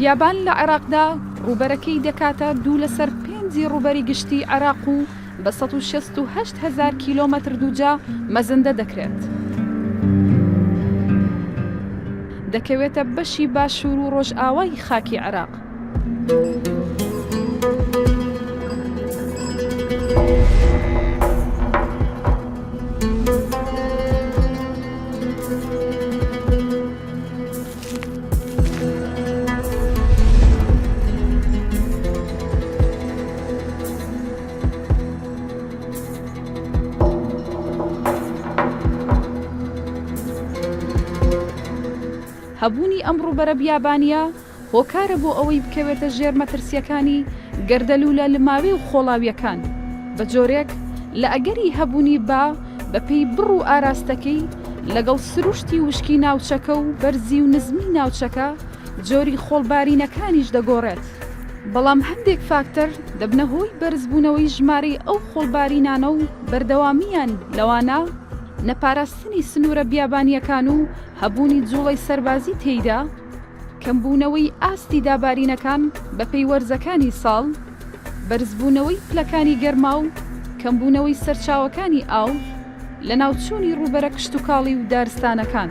بیابان لە عێراقدا ڕوبەرەکەی دەکاتە 2 لەسەر 5 ڕوبەری گشتی عێراق و بە 168,000 کیلۆمەتر دووجا مەزەندە دەکرێت. دەکەوێتە بەشی باشوور و ڕۆژئاوای خاکی عێراق. هەبوونی ئەم ڕوبەرە بیابانیە هۆکارە بۆ ئەوەی بکەوێتە ژێر مەترسیەکانی گەردەلوولە لماوی و خۆڵاویەکان بە جۆرێک لە ئەگەری هەبوونی بەپێی بڕ و ئاراستەکەی لەگەڵ سروشتی وشکی ناوچەکە و بەرزی و نزمی ناوچەکە جۆری خۆڵبارینەکانیش دەگۆڕێت. بەڵام هەندێک فاکتەر دەبنە هۆی بەرزبوونەوەی ژمارەی ئەو خۆڵبارینانە و بەردەوامیان لەوانە نەپاراستنی سنوورە بیابانیەکان و هەبوونی جوڵەی سەربازی تێیدا، کەمبوونەوەی ئاستی دابارینەکان بە پێی وەرزەکانی ساڵ، بەرزبوونەوەی پلەکانی گەرما و کەمبوونەوەی سەرچاوەکانی ئاو لە ناوچوونی ڕوبەرە کشتوکاڵی و دارستانەکان.